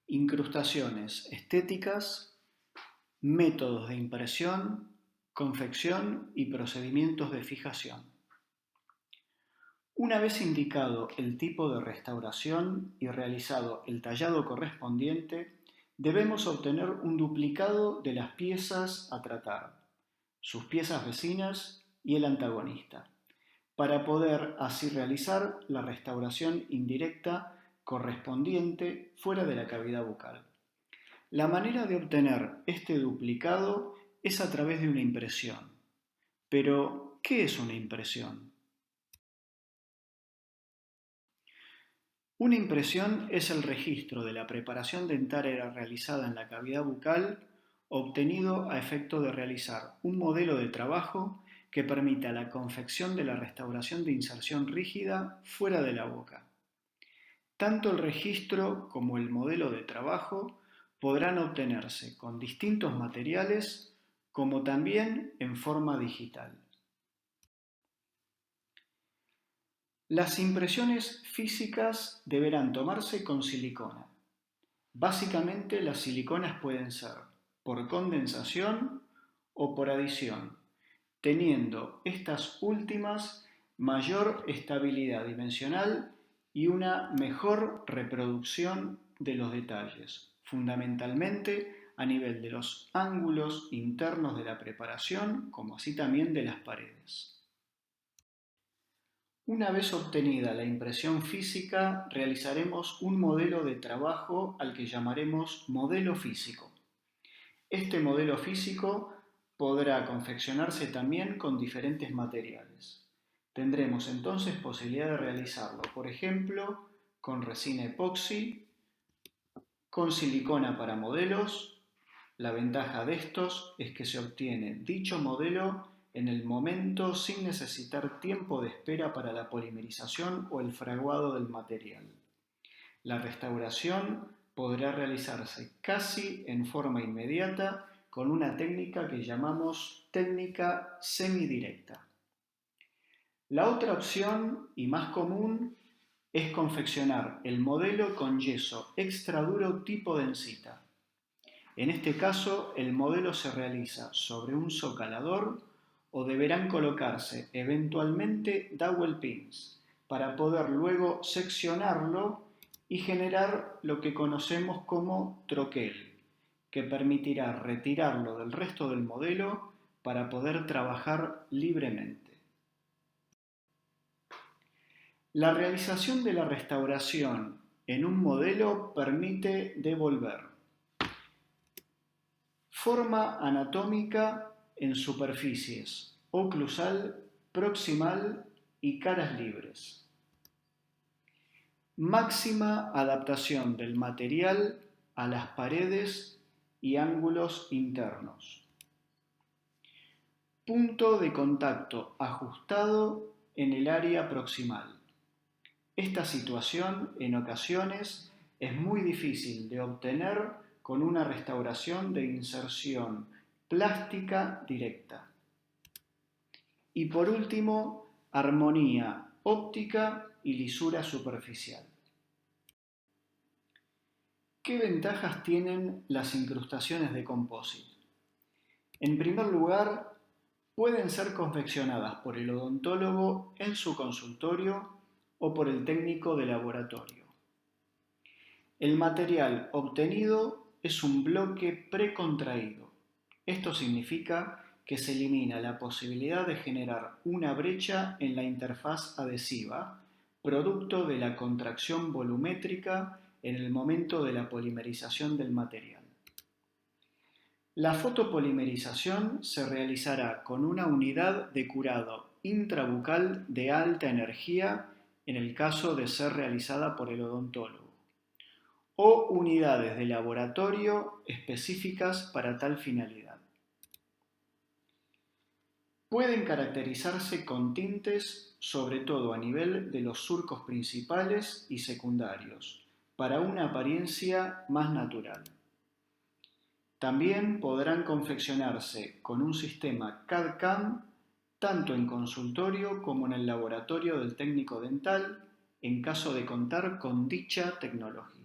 incrustaciones estéticas, métodos de impresión, confección y procedimientos de fijación. Una vez indicado el tipo de restauración y realizado el tallado correspondiente, debemos obtener un duplicado de las piezas a tratar, sus piezas vecinas y el antagonista, para poder así realizar la restauración indirecta correspondiente fuera de la cavidad bucal. La manera de obtener este duplicado es a través de una impresión. Pero, ¿qué es una impresión? Una impresión es el registro de la preparación dentaria realizada en la cavidad bucal obtenido a efecto de realizar un modelo de trabajo que permita la confección de la restauración de inserción rígida fuera de la boca. Tanto el registro como el modelo de trabajo podrán obtenerse con distintos materiales como también en forma digital. Las impresiones físicas deberán tomarse con silicona. Básicamente las siliconas pueden ser por condensación o por adición, teniendo estas últimas mayor estabilidad dimensional y una mejor reproducción de los detalles, fundamentalmente a nivel de los ángulos internos de la preparación, como así también de las paredes. Una vez obtenida la impresión física, realizaremos un modelo de trabajo al que llamaremos modelo físico. Este modelo físico podrá confeccionarse también con diferentes materiales. Tendremos entonces posibilidad de realizarlo, por ejemplo, con resina epoxi, con silicona para modelos. La ventaja de estos es que se obtiene dicho modelo en el momento sin necesitar tiempo de espera para la polimerización o el fraguado del material. La restauración podrá realizarse casi en forma inmediata con una técnica que llamamos técnica semidirecta. La otra opción y más común es confeccionar el modelo con yeso extra duro tipo densita. En este caso, el modelo se realiza sobre un socalador o deberán colocarse eventualmente dowel pins para poder luego seccionarlo y generar lo que conocemos como troquel, que permitirá retirarlo del resto del modelo para poder trabajar libremente. La realización de la restauración en un modelo permite devolver forma anatómica en superficies oclusal, proximal y caras libres. Máxima adaptación del material a las paredes y ángulos internos. Punto de contacto ajustado en el área proximal. Esta situación en ocasiones es muy difícil de obtener con una restauración de inserción plástica directa. Y por último, armonía óptica y lisura superficial. ¿Qué ventajas tienen las incrustaciones de composite? En primer lugar, pueden ser confeccionadas por el odontólogo en su consultorio o por el técnico de laboratorio. El material obtenido es un bloque precontraído. Esto significa que se elimina la posibilidad de generar una brecha en la interfaz adhesiva, producto de la contracción volumétrica en el momento de la polimerización del material. La fotopolimerización se realizará con una unidad de curado intrabucal de alta energía en el caso de ser realizada por el odontólogo, o unidades de laboratorio específicas para tal finalidad. Pueden caracterizarse con tintes sobre todo a nivel de los surcos principales y secundarios, para una apariencia más natural. También podrán confeccionarse con un sistema CAD/CAM tanto en consultorio como en el laboratorio del técnico dental en caso de contar con dicha tecnología.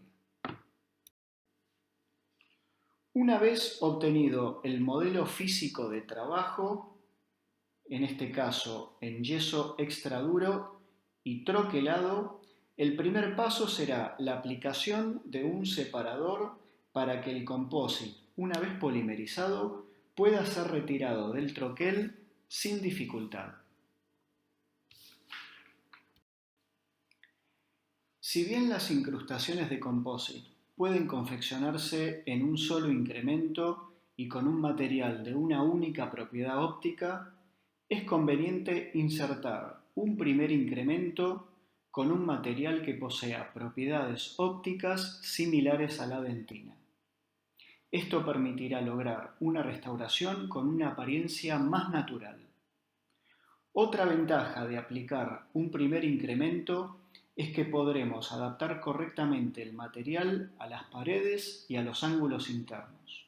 Una vez obtenido el modelo físico de trabajo, en este caso en yeso extra duro y troquelado, el primer paso será la aplicación de un separador para que el composite, una vez polimerizado, pueda ser retirado del troquel sin dificultad. Si bien las incrustaciones de composite pueden confeccionarse en un solo incremento y con un material de una única propiedad óptica, es conveniente insertar un primer incremento con un material que posea propiedades ópticas similares a la dentina. Esto permitirá lograr una restauración con una apariencia más natural. Otra ventaja de aplicar un primer incremento es que podremos adaptar correctamente el material a las paredes y a los ángulos internos.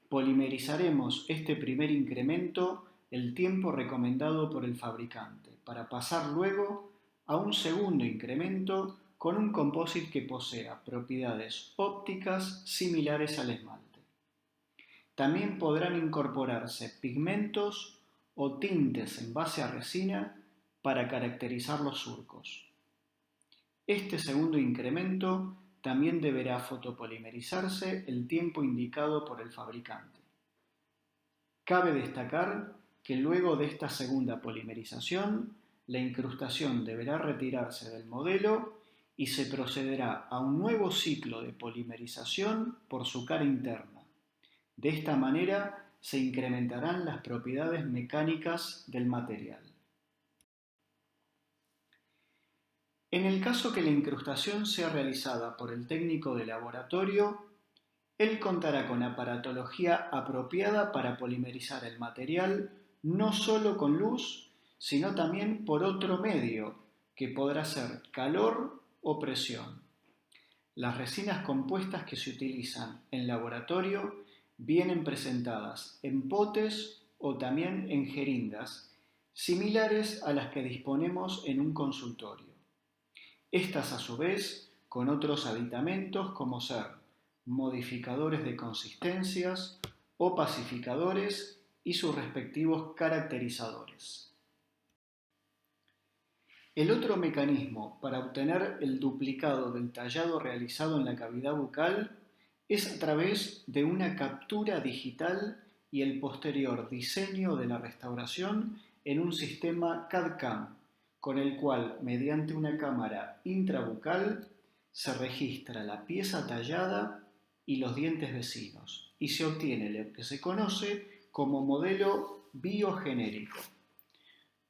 Polimerizaremos este primer incremento el tiempo recomendado por el fabricante, para pasar luego a un segundo incremento con un composite que posea propiedades ópticas similares al esmalte. También podrán incorporarse pigmentos o tintes en base a resina para caracterizar los surcos. Este segundo incremento también deberá fotopolimerizarse el tiempo indicado por el fabricante. Cabe destacar que luego de esta segunda polimerización, la incrustación deberá retirarse del modelo y se procederá a un nuevo ciclo de polimerización por su cara interna. De esta manera se incrementarán las propiedades mecánicas del material. En el caso que la incrustación sea realizada por el técnico de laboratorio, él contará con aparatología apropiada para polimerizar el material no solo con luz, sino también por otro medio, que podrá ser calor o presión. Las resinas compuestas que se utilizan en laboratorio vienen presentadas en potes o también en jeringas, similares a las que disponemos en un consultorio. Estas a su vez con otros aditamentos como ser modificadores de consistencias, opacificadores y sus respectivos caracterizadores. El otro mecanismo para obtener el duplicado del tallado realizado en la cavidad bucal es a través de una captura digital y el posterior diseño de la restauración en un sistema CAD-CAM, con el cual, mediante una cámara intrabucal, se registra la pieza tallada y los dientes vecinos, y se obtiene lo que se conoce como modelo biogenérico.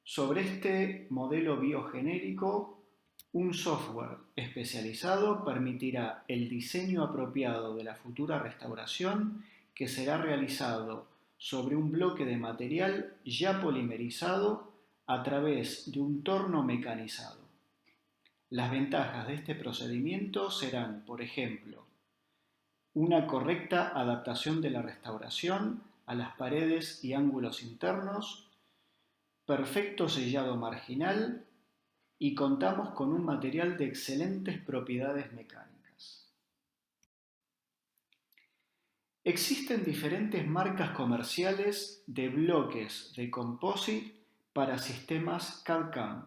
Sobre este modelo biogenérico, un software especializado permitirá el diseño apropiado de la futura restauración, que será realizado sobre un bloque de material ya polimerizado a través de un torno mecanizado. Las ventajas de este procedimiento serán, por ejemplo, una correcta adaptación de la restauración a las paredes y ángulos internos, perfecto sellado marginal y contamos con un material de excelentes propiedades mecánicas. Existen diferentes marcas comerciales de bloques de composite para sistemas CAD-CAM.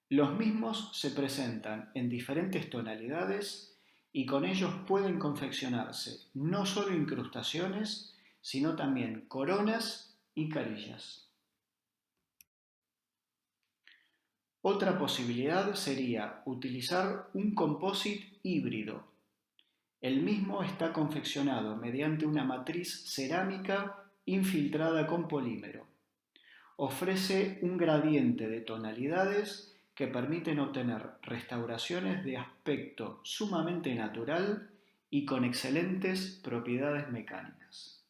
Los mismos se presentan en diferentes tonalidades y con ellos pueden confeccionarse no solo incrustaciones, sino también coronas y carillas. Otra posibilidad sería utilizar un composite híbrido. El mismo está confeccionado mediante una matriz cerámica infiltrada con polímero. Ofrece un gradiente de tonalidades que permiten obtener restauraciones de aspecto sumamente natural y con excelentes propiedades mecánicas.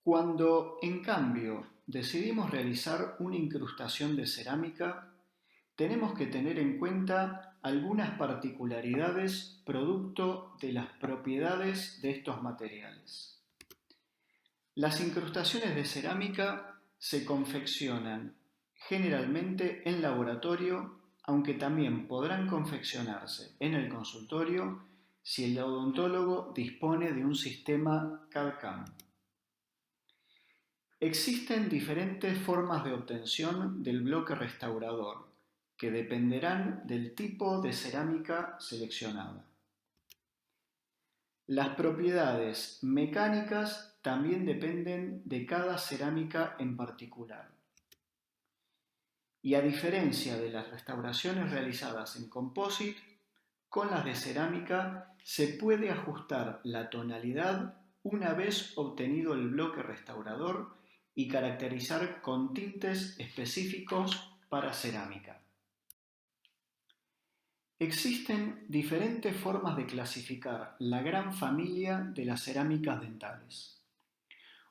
Cuando, en cambio, decidimos realizar una incrustación de cerámica, tenemos que tener en cuenta algunas particularidades producto de las propiedades de estos materiales. Las incrustaciones de cerámica se confeccionan generalmente en laboratorio, aunque también podrán confeccionarse en el consultorio si el odontólogo dispone de un sistema CAD/CAM. Existen diferentes formas de obtención del bloque restaurador, que dependerán del tipo de cerámica seleccionada. Las propiedades mecánicas también dependen de cada cerámica en particular. Y a diferencia de las restauraciones realizadas en composite, con las de cerámica se puede ajustar la tonalidad una vez obtenido el bloque restaurador y caracterizar con tintes específicos para cerámica. Existen diferentes formas de clasificar la gran familia de las cerámicas dentales.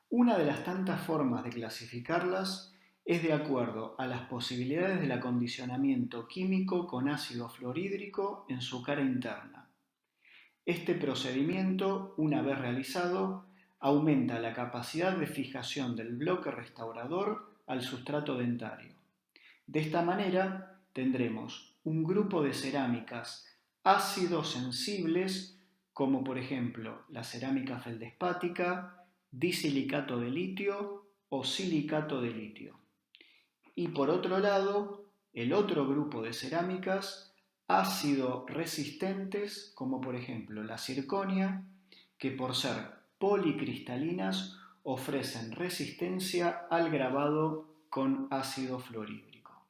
Una de las tantas formas de clasificarlas es de acuerdo a las posibilidades del acondicionamiento químico con ácido fluorhídrico en su cara interna. Este procedimiento, una vez realizado, aumenta la capacidad de fijación del bloque restaurador al sustrato dentario. De esta manera tendremos un grupo de cerámicas ácido sensibles, como por ejemplo la cerámica feldespática, disilicato de litio o silicato de litio. Y por otro lado, el otro grupo de cerámicas ácido resistentes, como por ejemplo la zirconia, que por ser policristalinas ofrecen resistencia al grabado con ácido fluorhídrico.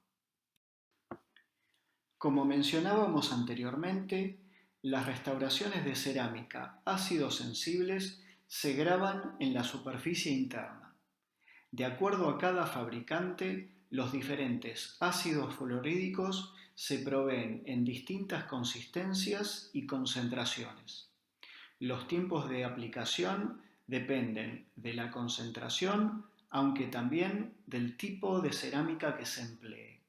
Como mencionábamos anteriormente, las restauraciones de cerámica ácido sensibles se graban en la superficie interna. De acuerdo a cada fabricante, los diferentes ácidos fluorhídricos se proveen en distintas consistencias y concentraciones. Los tiempos de aplicación dependen de la concentración, aunque también del tipo de cerámica que se emplee.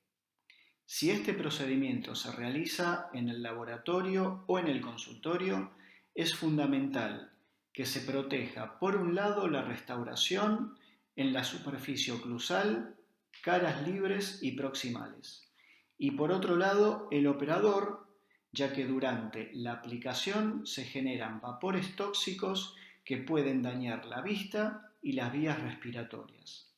Si este procedimiento se realiza en el laboratorio o en el consultorio, es fundamental que se proteja por un lado la restauración en la superficie oclusal, caras libres y proximales, y por otro lado el operador, ya que durante la aplicación se generan vapores tóxicos que pueden dañar la vista y las vías respiratorias.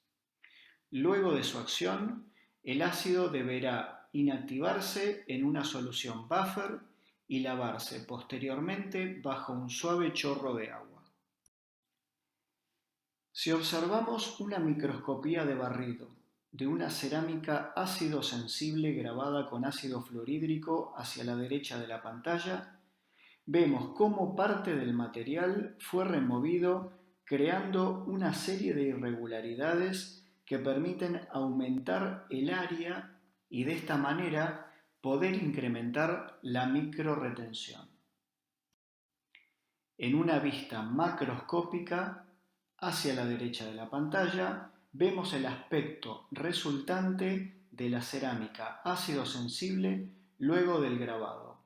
Luego de su acción, el ácido deberá inactivarse en una solución buffer y lavarse posteriormente bajo un suave chorro de agua. Si observamos una microscopía de barrido de una cerámica ácido sensible grabada con ácido fluorhídrico hacia la derecha de la pantalla, vemos cómo parte del material fue removido creando una serie de irregularidades que permiten aumentar el área y de esta manera poder incrementar la microrretención. En una vista macroscópica, hacia la derecha de la pantalla, vemos el aspecto resultante de la cerámica ácido sensible luego del grabado.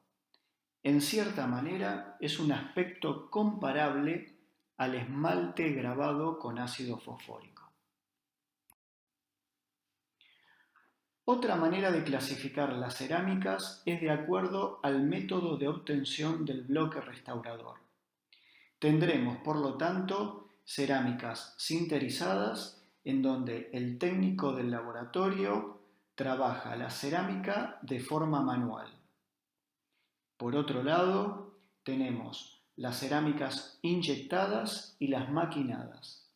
En cierta manera es un aspecto comparable al esmalte grabado con ácido fosfórico. Otra manera de clasificar las cerámicas es de acuerdo al método de obtención del bloque restaurador. Tendremos, por lo tanto, cerámicas sinterizadas, en donde el técnico del laboratorio trabaja la cerámica de forma manual. Por otro lado, tenemos las cerámicas inyectadas y las maquinadas.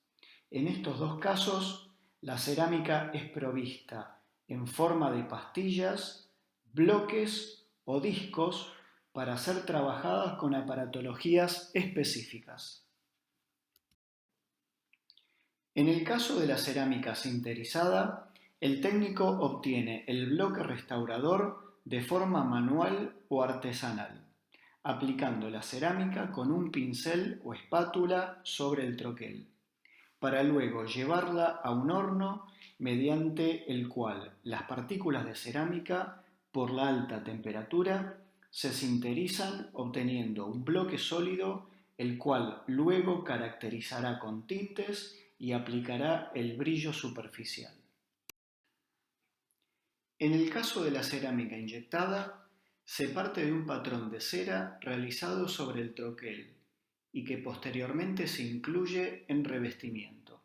En estos dos casos, la cerámica es provista en forma de pastillas, bloques o discos para ser trabajadas con aparatologías específicas. En el caso de la cerámica sinterizada, el técnico obtiene el bloque restaurador de forma manual o artesanal, aplicando la cerámica con un pincel o espátula sobre el troquel, para luego llevarla a un horno mediante el cual las partículas de cerámica, por la alta temperatura, se sinterizan obteniendo un bloque sólido, el cual luego caracterizará con tintes y aplicará el brillo superficial. En el caso de la cerámica inyectada, Se parte de un patrón de cera realizado sobre el troquel y que posteriormente se incluye en revestimiento.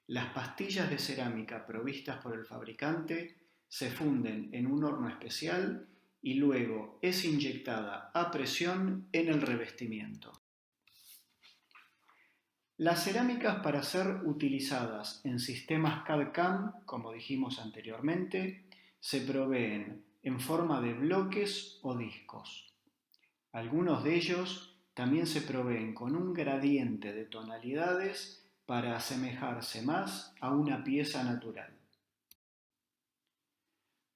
Las pastillas de cerámica provistas por el fabricante se funden en un horno especial y luego es inyectada a presión en el revestimiento. Las cerámicas para ser utilizadas en sistemas CAD/CAM, como dijimos anteriormente, se proveen en forma de bloques o discos. Algunos de ellos también se proveen con un gradiente de tonalidades para asemejarse más a una pieza natural.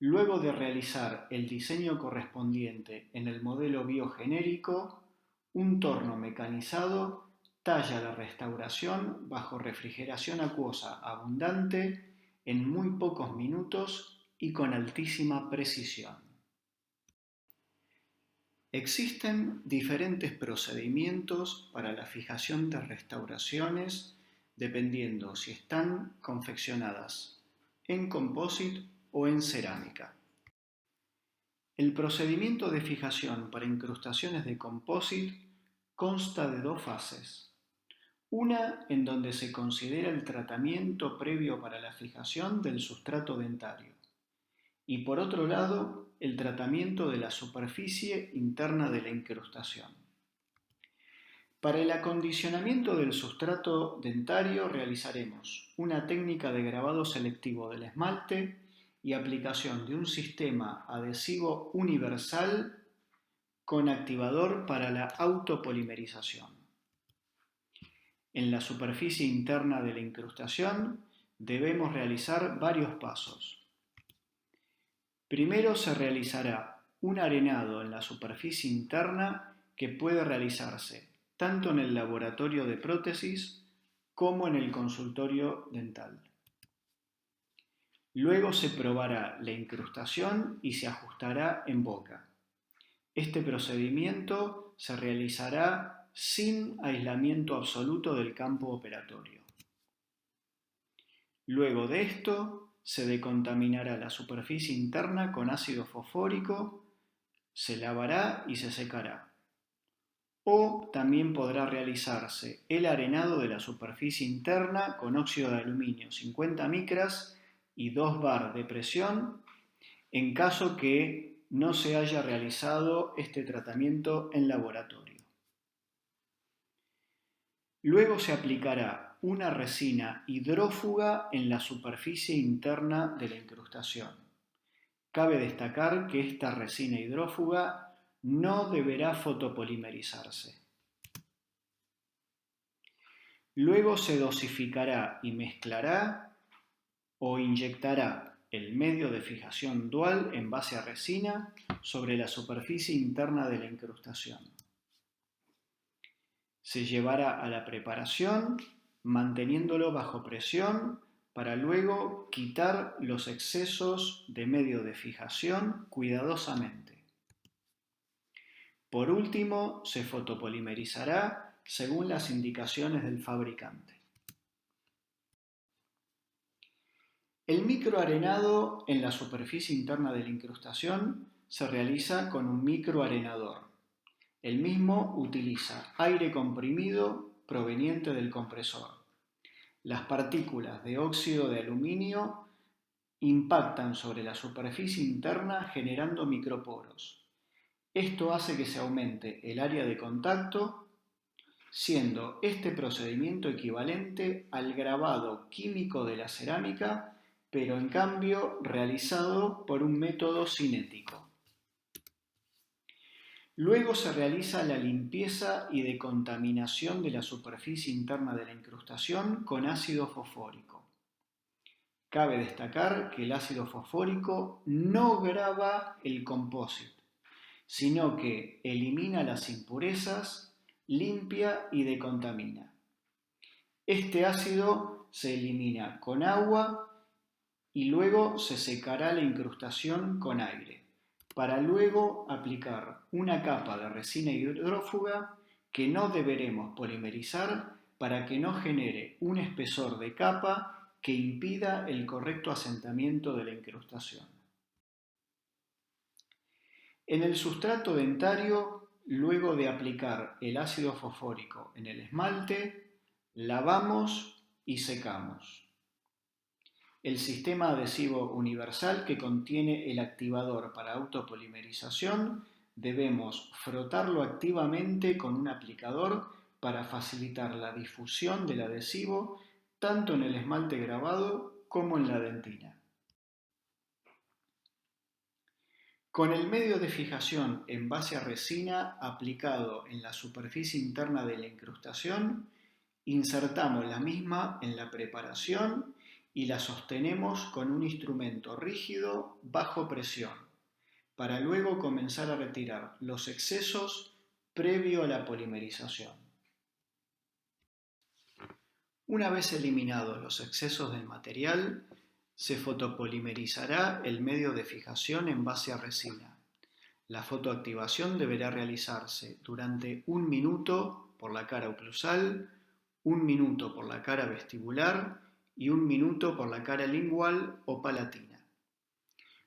Luego de realizar el diseño correspondiente en el modelo biogenérico, un torno mecanizado talla la restauración bajo refrigeración acuosa abundante en muy pocos minutos y con altísima precisión. Existen diferentes procedimientos para la fijación de restauraciones dependiendo si están confeccionadas en composite o en cerámica. El procedimiento de fijación para incrustaciones de composite consta de dos fases. Una en donde se considera el tratamiento previo para la fijación del sustrato dentario y por otro lado el tratamiento de la superficie interna de la incrustación. Para el acondicionamiento del sustrato dentario realizaremos una técnica de grabado selectivo del esmalte y aplicación de un sistema adhesivo universal con activador para la autopolimerización. En la superficie interna de la incrustación debemos realizar varios pasos. Primero se realizará un arenado en la superficie interna que puede realizarse tanto en el laboratorio de prótesis como en el consultorio dental. Luego se probará la incrustación y se ajustará en boca. Este procedimiento se realizará sin aislamiento absoluto del campo operatorio. Luego de esto, se decontaminará la superficie interna con ácido fosfórico, se lavará y se secará. O también podrá realizarse el arenado de la superficie interna con óxido de aluminio 50 micras y 2 bar de presión en caso que no se haya realizado este tratamiento en laboratorio. Luego se aplicará una resina hidrófuga en la superficie interna de la incrustación. Cabe destacar que esta resina hidrófuga no deberá fotopolimerizarse. Luego se dosificará y mezclará o inyectará el medio de fijación dual en base a resina sobre la superficie interna de la incrustación. Se llevará a la preparación manteniéndolo bajo presión para luego quitar los excesos de medio de fijación cuidadosamente. Por último, se fotopolimerizará según las indicaciones del fabricante. El microarenado en la superficie interna de la incrustación se realiza con un microarenador. El mismo utiliza aire comprimido proveniente del compresor. Las partículas de óxido de aluminio impactan sobre la superficie interna generando microporos. Esto hace que se aumente el área de contacto, siendo este procedimiento equivalente al grabado químico de la cerámica, pero en cambio realizado por un método cinético. Luego se realiza la limpieza y decontaminación de la superficie interna de la incrustación con ácido fosfórico. Cabe destacar que el ácido fosfórico no graba el composite, sino que elimina las impurezas, limpia y decontamina. Este ácido se elimina con agua y luego se secará la incrustación con aire, para luego aplicar una capa de resina hidrófuga que no deberemos polimerizar para que no genere un espesor de capa que impida el correcto asentamiento de la incrustación. En el sustrato dentario, luego de aplicar el ácido fosfórico en el esmalte, lavamos y secamos. El sistema adhesivo universal que contiene el activador para autopolimerización debemos frotarlo activamente con un aplicador para facilitar la difusión del adhesivo tanto en el esmalte grabado como en la dentina. Con el medio de fijación en base a resina aplicado en la superficie interna de la incrustación, insertamos la misma en la preparación y la sostenemos con un instrumento rígido bajo presión, para luego comenzar a retirar los excesos previo a la polimerización. Una vez eliminados los excesos del material, se fotopolimerizará el medio de fijación en base a resina. La fotoactivación deberá realizarse durante 1 minuto por la cara oclusal, 1 minuto por la cara vestibular y 1 minuto por la cara lingual o palatina.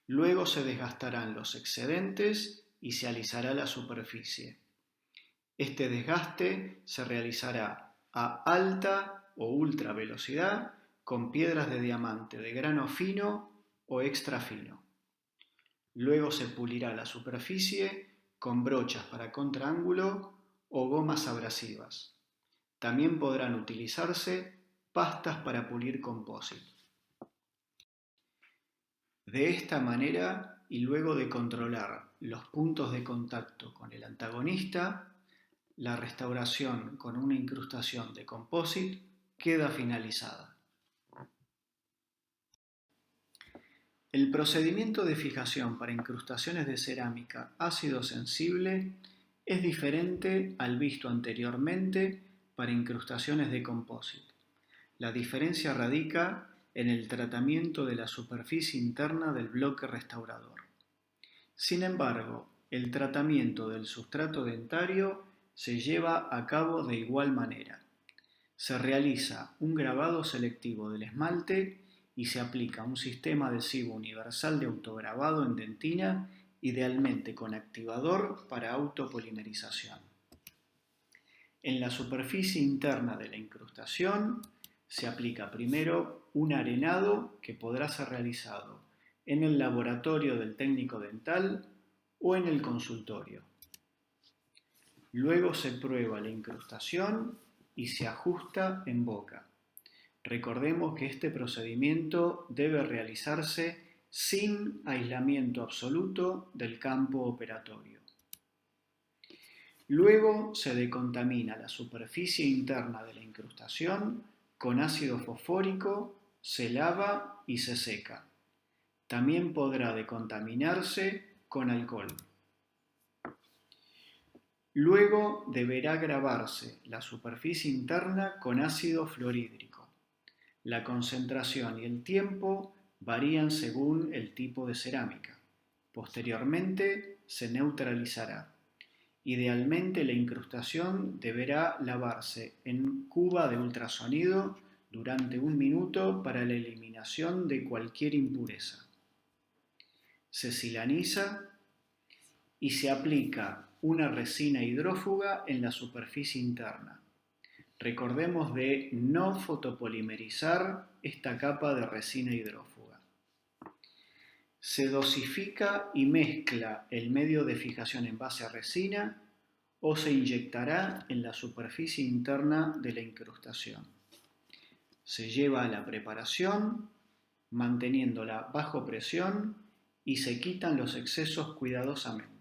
Luego se desgastarán los excedentes y se alisará la superficie. Este desgaste se realizará a alta o ultra velocidad con piedras de diamante de grano fino o extra fino. Luego se pulirá la superficie con brochas para contraángulo o gomas abrasivas. También podrán utilizarse pastas para pulir composite. De esta manera, y luego de controlar los puntos de contacto con el antagonista, la restauración con una incrustación de composite queda finalizada. El procedimiento de fijación para incrustaciones de cerámica ácido sensible es diferente al visto anteriormente para incrustaciones de composite. La diferencia radica en el tratamiento de la superficie interna del bloque restaurador. Sin embargo, el tratamiento del sustrato dentario se lleva a cabo de igual manera. Se realiza un grabado selectivo del esmalte y se aplica un sistema adhesivo universal de autograbado en dentina, idealmente con activador para autopolimerización. En la superficie interna de la incrustación se aplica primero un arenado que podrá ser realizado en el laboratorio del técnico dental o en el consultorio. Luego se prueba la incrustación y se ajusta en boca. Recordemos que este procedimiento debe realizarse sin aislamiento absoluto del campo operatorio. Luego se decontamina la superficie interna de la incrustación con ácido fosfórico, se lava y se seca. También podrá decontaminarse con alcohol. Luego deberá grabarse la superficie interna con ácido fluorhídrico. La concentración y el tiempo varían según el tipo de cerámica. Posteriormente se neutralizará. Idealmente la incrustación deberá lavarse en cuba de ultrasonido durante 1 minuto para la eliminación de cualquier impureza. Se silaniza y se aplica una resina hidrófuga en la superficie interna. Recordemos de no fotopolimerizar esta capa de resina hidrófuga. Se dosifica y mezcla el medio de fijación en base a resina o se inyectará en la superficie interna de la incrustación. Se lleva a la preparación, manteniéndola bajo presión y se quitan los excesos cuidadosamente.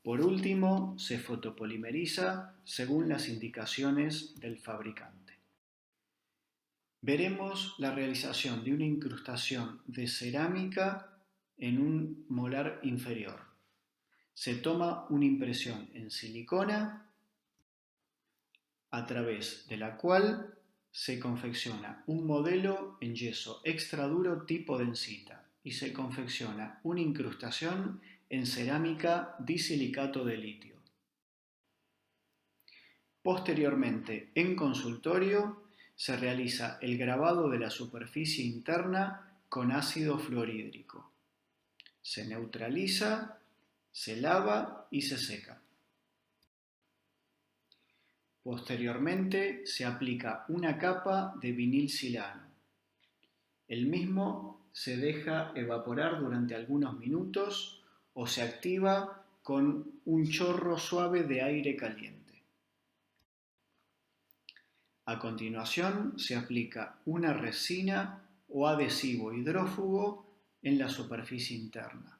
Por último, se fotopolimeriza según las indicaciones del fabricante. Veremos la realización de una incrustación de cerámica en un molar inferior. Se toma una impresión en silicona a través de la cual se confecciona un modelo en yeso extra duro tipo densita y se confecciona una incrustación en cerámica disilicato de litio. Posteriormente, en consultorio, se realiza el grabado de la superficie interna con ácido fluorhídrico. Se neutraliza Se lava y se seca. Posteriormente se aplica una capa de vinil silano. El mismo se deja evaporar durante algunos minutos o se activa con un chorro suave de aire caliente. A continuación se aplica una resina o adhesivo hidrófugo en la superficie interna.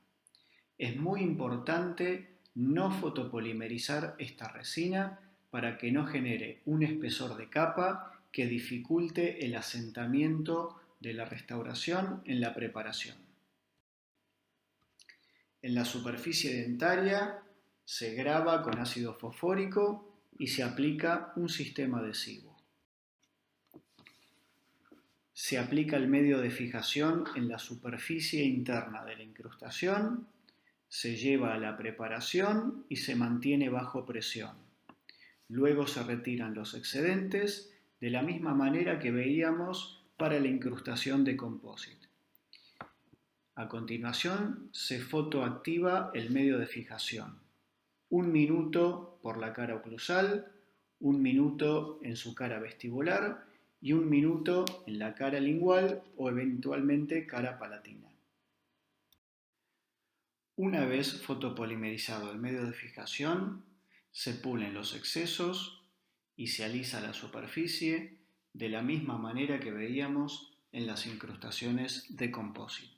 Es muy importante no fotopolimerizar esta resina para que no genere un espesor de capa que dificulte el asentamiento de la restauración en la preparación. En la superficie dentaria se graba con ácido fosfórico y se aplica un sistema adhesivo. Se aplica el medio de fijación en la superficie interna de la incrustación, se lleva a la preparación y se mantiene bajo presión. Luego se retiran los excedentes de la misma manera que veíamos para la incrustación de composite. A continuación se fotoactiva el medio de fijación. 1 minuto por la cara oclusal, 1 minuto en su cara vestibular y 1 minuto en la cara lingual o eventualmente cara palatina. Una vez fotopolimerizado el medio de fijación, se pulen los excesos y se alisa la superficie de la misma manera que veíamos en las incrustaciones de composite.